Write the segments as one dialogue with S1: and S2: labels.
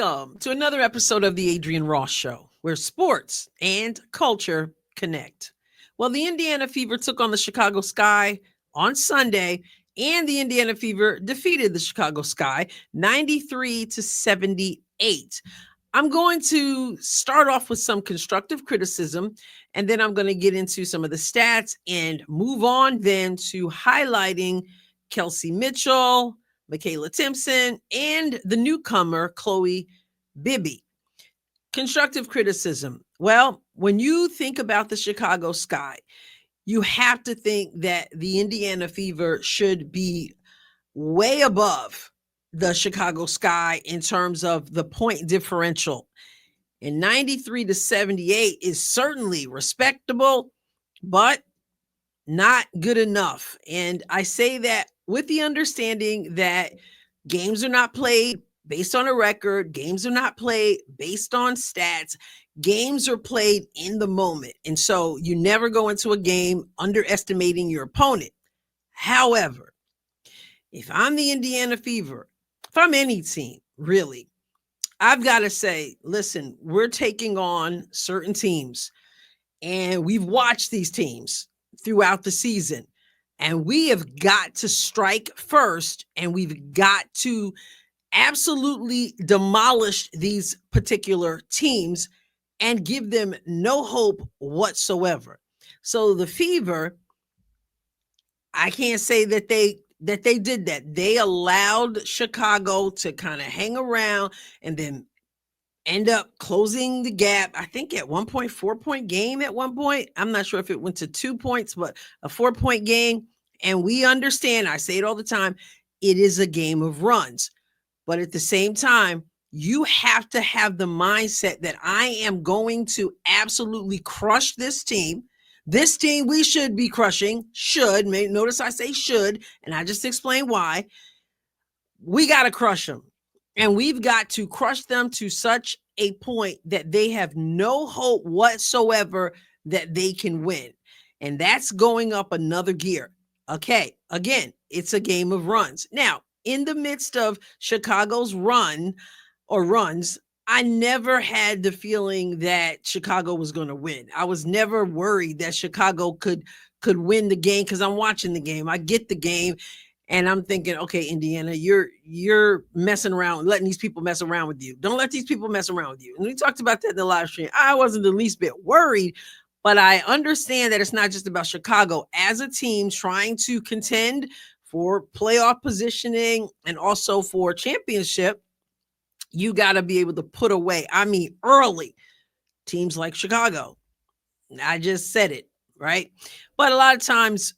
S1: Welcome to another episode of the Adrienne Ross Show, where sports and culture connect. Well, the Indiana Fever took on the Chicago Sky on Sunday, and the Indiana Fever defeated the Chicago Sky 93-78. I'm going to start off with some constructive criticism, and then I'm going to get into some of the stats and move on then to highlighting Kelsey Mitchell, Makayla Timpson, and the newcomer, Chloe Bibby. Constructive criticism. Well, when you think about the Chicago Sky, you have to think that the Indiana Fever should be way above the Chicago Sky in terms of the point differential. And 93-78 is certainly respectable, but not good enough. And I say that with the understanding that games are not played based on a record, games are not played based on stats, games are played in the moment. And so you never go into a game underestimating your opponent. However, if I'm the Indiana Fever, if I'm any team, really, I've got to say, listen, we're taking on certain teams, and we've watched these teams throughout the season, and we have got to strike first, and we've got to absolutely demolish these particular teams and give them no hope whatsoever. So the Fever, I can't say that they did that. They allowed Chicago to kind of hang around and then end up closing the gap. I think at 1 point, 4-point game at one point. I'm not sure if it went to 2 points, but a 4-point game. And we understand, I say it all the time, it is a game of runs. But at the same time, you have to have the mindset that I am going to absolutely crush this team. This team we should be crushing, notice I say should, and I just explained why. We got to crush them. And we've got to crush them to such a point that they have no hope whatsoever that they can win. And that's going up another gear. Okay, again, it's a game of runs. Now, in the midst of Chicago's runs, I never had the feeling that Chicago was going to win. I was never worried that Chicago could win the game because I'm watching the game. I get the game, and I'm thinking, okay, Indiana, you're messing around, letting these people mess around with you. Don't let these people mess around with you. And we talked about that in the live stream. I wasn't the least bit worried, but I understand that it's not just about Chicago. As a team trying to contend for playoff positioning and also for championship, you got to be able to put away, early, teams like Chicago. I just said it, right? But a lot of times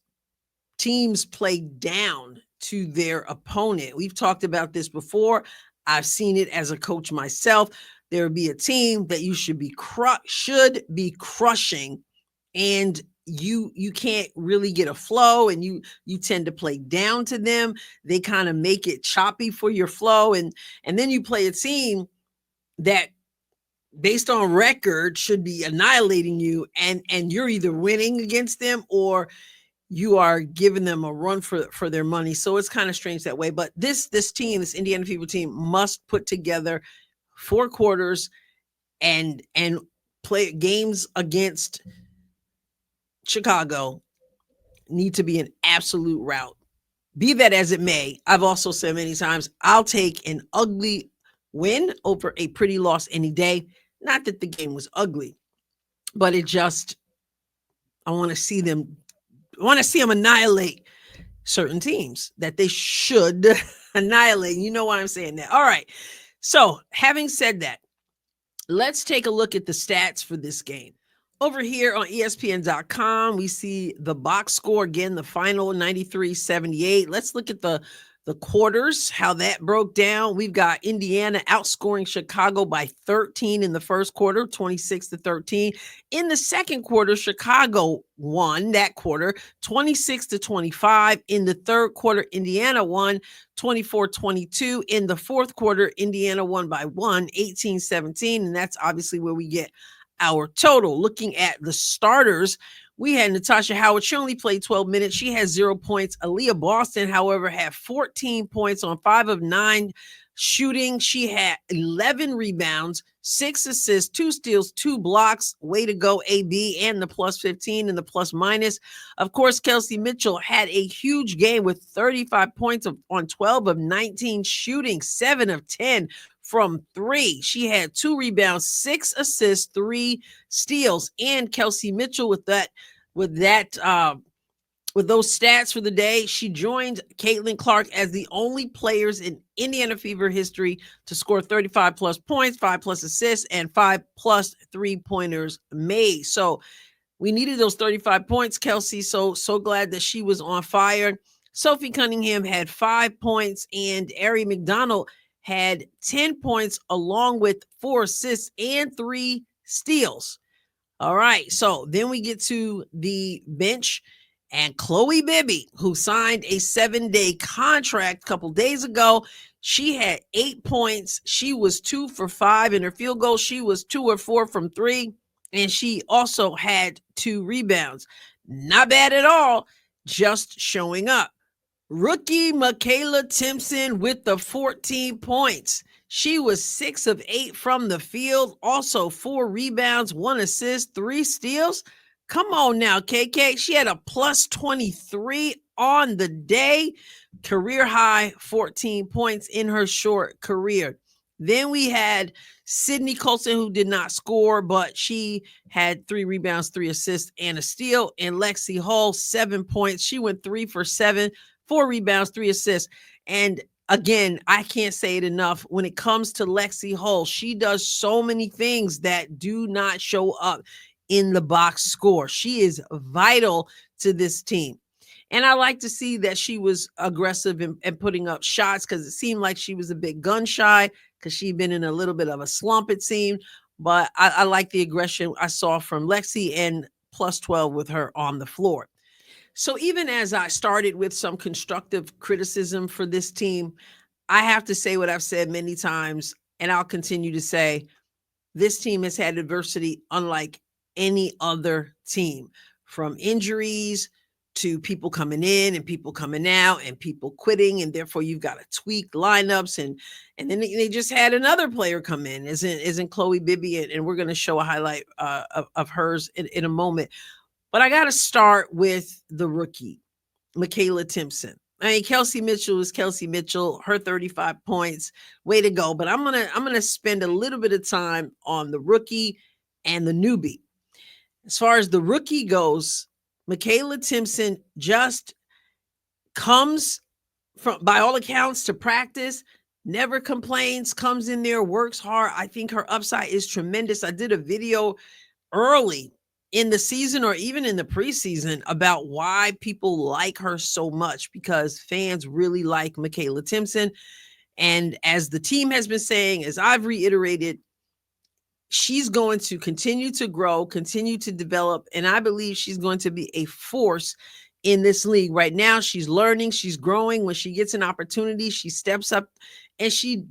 S1: teams play down to their opponent. We've talked about this before. I've seen it as a coach myself. There would be a team that you should be crushing, and you can't really get a flow, and you tend to play down to them. They kind of make it choppy for your flow, and then you play a team that based on record should be annihilating you, and you're either winning against them or you are giving them a run for their money. So it's kind of strange that way. But this Indiana Fever team must put together 4 quarters and play games against Chicago need to be an absolute rout. Be that as it may, I've also said many times, I'll take an ugly win over a pretty loss any day. Not that the game was ugly, but I want to see them annihilate certain teams that they should annihilate. You know why I'm saying that. All right. So having said that, let's take a look at the stats for this game. Over here on ESPN.com, we see the box score again, the final 93-78. Let's look at the quarters, how that broke down. We've got Indiana outscoring Chicago by 13 in the first quarter, 26-13. In the second quarter, Chicago won that quarter, 26-25. In the third quarter, Indiana won 24-22. In the fourth quarter, Indiana won by 18-17. And that's obviously where we get our total. Looking at the starters, we had Natasha Howard. She only played 12 minutes. She has 0 points. Aaliyah Boston, however, had 14 points on 5 of 9 Shooting, she had 11 rebounds, 6 assists, 2 steals, 2 blocks. Way to go, AB, and the plus 15 and the plus minus. Of course, Kelsey Mitchell had a huge game with 35 points on 12 of 19 shooting, 7 of 10 from 3. She had 2 rebounds, 6 assists, 3 steals, and Kelsey Mitchell with those stats for the day, she joined Caitlin Clark as the only players in Indiana Fever history to score 35 plus points, 5 plus assists, and 5 plus 3-pointers made. So we needed those 35 points, Kelsey. So glad that she was on fire. Sophie Cunningham had 5 points, and Ari McDonald had 10 points, along with 4 assists and 3 steals. All right, so then we get to the bench. And Chloe Bibby, who signed a 7-day contract a couple days ago, she had 8 points. She was 2 for 5 in her field goal. She was 2 or 4 from 3. And she also had 2 rebounds. Not bad at all, just showing up. Rookie Makayla Timpson with the 14 points. She was 6 of 8 from the field. Also 4 rebounds, 1 assist, 3 steals. Come on now, KK. She had a plus 23 on the day. Career high 14 points in her short career. Then we had Sydney Colson, who did not score, but she had 3 rebounds, 3 assists, and a steal. And Lexi Hull, 7 points. She went 3 for 7, 4 rebounds, 3 assists. And again, I can't say it enough. When it comes to Lexi Hull, she does so many things that do not show up in the box score. She is vital to this team. And I like to see that she was aggressive and putting up shots, because it seemed like she was a bit gun shy, because she'd been in a little bit of a slump, it seemed. But I like the aggression I saw from Lexi, and plus 12 with her on the floor. So even as I started with some constructive criticism for this team, I have to say what I've said many times, and I'll continue to say, this team has had adversity unlike any other team, from injuries to people coming in and people coming out and people quitting, and therefore you've got to tweak lineups, and then they just had another player come in, isn't Chloe Bibby, and we're going to show a highlight of hers in a moment. But I got to start with the rookie, Makayla Timpson. I mean, Kelsey Mitchell is Kelsey Mitchell, her 35 points, way to go. But I'm gonna spend a little bit of time on the rookie and the newbie. As far as the rookie goes, Makayla Timpson just comes from, by all accounts, to practice, never complains, comes in there, works hard. I think her upside is tremendous. I did a video early in the season, or even in the preseason, about why people like her so much, because fans really like Makayla Timpson. And as the team has been saying, as I've reiterated, she's going to continue to grow, continue to develop, and I believe she's going to be a force in this league. Right now, she's learning, she's growing. When she gets an opportunity, she steps up, and she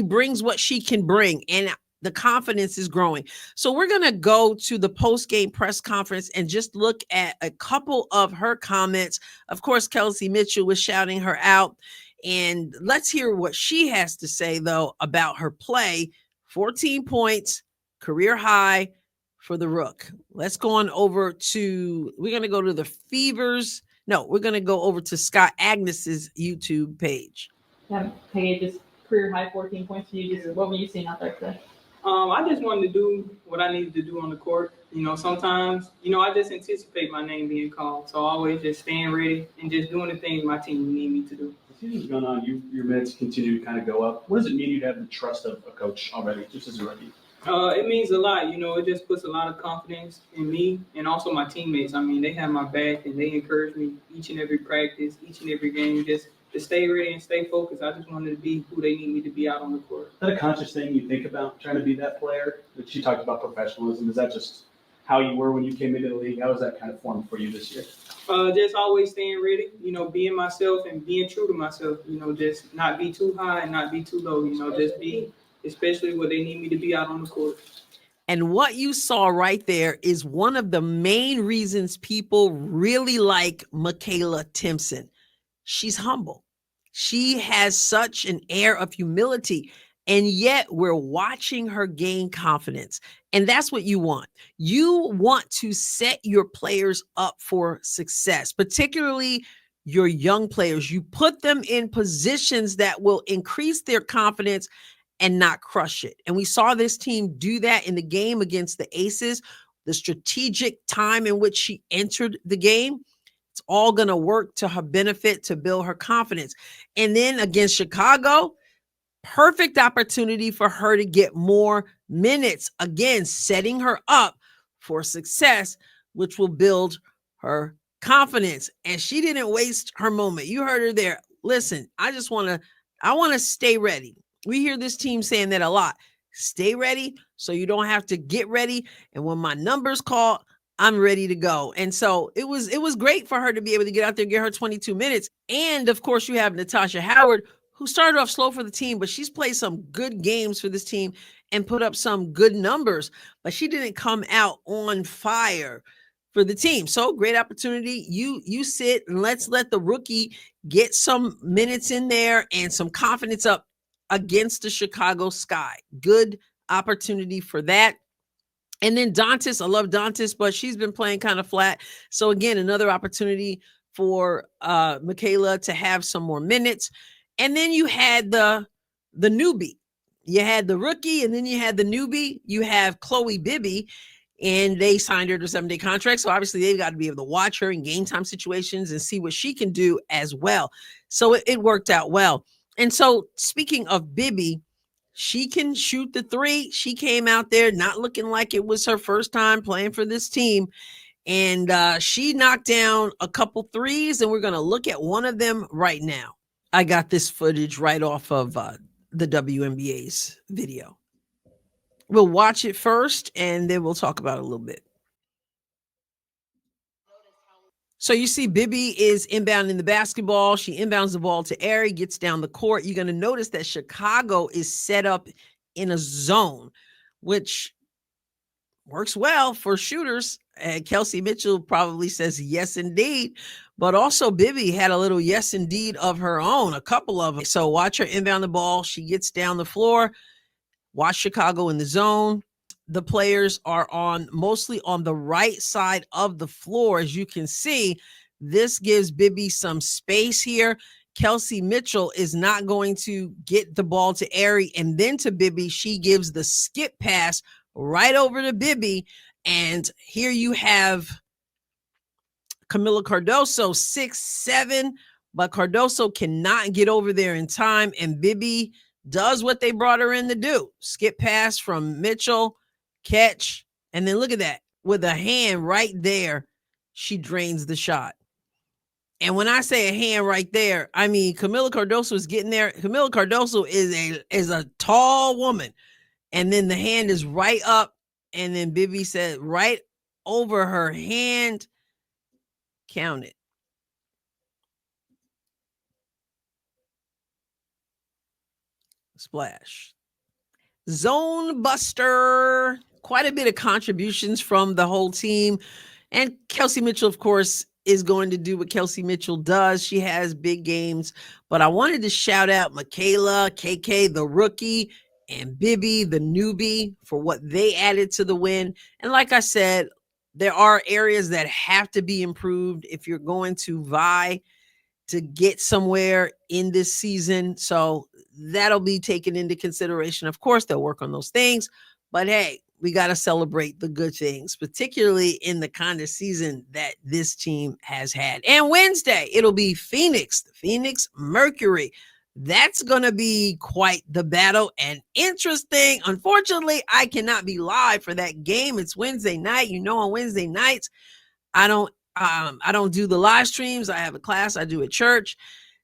S1: brings what she can bring, and the confidence is growing. So we're going to go to the post-game press conference and just look at a couple of her comments. Of course, Kelsey Mitchell was shouting her out, and let's hear what she has to say, though, about her play. 14 points, career high for the Rook. Let's go on over to, we're going to go to the Fevers. No, we're going to go over to Scott Agnes's YouTube page.
S2: Yeah, hey, just career high 14 points. What were you seeing out there today?
S3: I just wanted to do what I needed to do on the court. Sometimes, I just anticipate my name being called. So always just staying ready and just doing the things my team need me to do.
S4: The season's going on, your minutes continue to kind of go up. What does it mean you have the trust of a coach already, just as a rookie?
S3: It means a lot. It just puts a lot of confidence in me and also my teammates. I mean, they have my back and they encourage me each and every practice, each and every game, just to stay ready and stay focused. I just wanted to be who they need me to be out on the court.
S4: Is that a conscious thing you think about, trying to be that player? She talked about professionalism. Is that just how you were when you came into the league? How was that kind of formed for you this year?
S3: Just always staying ready, being myself and being true to myself, just not be too high and not be too low, just be especially what they need me to be out on the court.
S1: And what you saw right there is one of the main reasons people really like Makayla Timpson. She's humble. She has such an air of humility, and yet we're watching her gain confidence. And that's what you want. You want to set your players up for success, particularly your young players. You put them in positions that will increase their confidence and not crush it. And we saw this team do that in the game against the Aces, the strategic time in which she entered the game. It's all going to work to her benefit to build her confidence. And then against Chicago, perfect opportunity for her to get more minutes. Again, setting her up for success, which will build her confidence. And she didn't waste her moment. You heard her there. Listen, I want to stay ready. We hear this team saying that a lot. Stay ready so you don't have to get ready. And when my number's called, I'm ready to go. And so it was great for her to be able to get out there, get her 22 minutes. And of course, you have Natasha Howard, who started off slow for the team, but she's played some good games for this team and put up some good numbers, but she didn't come out on fire for the team. So great opportunity. You sit and let's let the rookie get some minutes in there and some confidence up against the Chicago Sky. Good opportunity for that. And then Dantas, I love Dantas, but she's been playing kind of flat. So again, another opportunity for Makayla to have some more minutes. And then you had the newbie. You had the rookie, and then you had the newbie. You have Chloe Bibby, and they signed her to a 7-day contract. So obviously they've got to be able to watch her in game time situations and see what she can do as well. So it worked out well. And so speaking of Bibby, she can shoot the three. She came out there not looking like it was her first time playing for this team. And she knocked down a couple threes, and we're going to look at one of them right now. I got this footage right off of the WNBA's video. We'll watch it first, and then we'll talk about it a little bit. So you see Bibby is inbounding the basketball. She inbounds the ball to Ari, gets down the court. You're going to notice that Chicago is set up in a zone, which works well for shooters. And Kelsey Mitchell probably says, yes, indeed. But also Bibby had a little yes, indeed of her own, a couple of them. So watch her inbound the ball. She gets down the floor. Watch Chicago in the zone. The players are mostly on the right side of the floor. As you can see, this gives Bibby some space here. Kelsey Mitchell is not going to get the ball to Ari and then to Bibby. She gives the skip pass right over to Bibby. And here you have Kamilla Cardoso, 6'7", but Cardoso cannot get over there in time. And Bibby does what they brought her in to do. Skip pass from Mitchell, catch, and then look at that. With a hand right there, she drains the shot. And when I say a hand right there, I mean Kamilla Cardoso is getting there. Kamilla Cardoso is a tall woman. And then the hand is right up. And then Bibby said right over her hand. Count it. Splash. Zone buster. Quite a bit of contributions from the whole team. And Kelsey Mitchell, of course, is going to do what Kelsey Mitchell does. She has big games. But I wanted to shout out Makayla, KK, the rookie, and Bibby, the newbie, for what they added to the win. And like I said, there are areas that have to be improved if you're going to vie to get somewhere in this season. So that'll be taken into consideration. Of course, they'll work on those things. But hey, we got to celebrate the good things, particularly in the kind of season that this team has had. And Wednesday, it'll be Phoenix, the Phoenix Mercury. That's going to be quite the battle and interesting. Unfortunately, I cannot be live for that game. It's Wednesday night. You know, on Wednesday nights, I don't do the live streams. I have a class I do at church.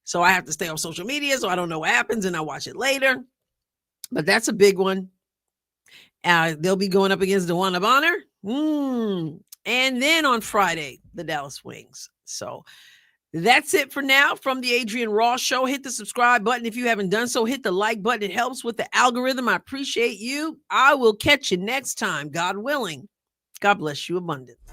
S1: So I have to stay on social media. So I don't know what happens and I watch it later. But that's a big one. They'll be going up against DeWanna Bonner. And then on Friday, the Dallas Wings. So that's it for now from the Adrienne Ross Show. Hit the subscribe button if you haven't done so. Hit the like button. It helps with the algorithm. I appreciate you. I will catch you next time, God willing. God bless you abundantly.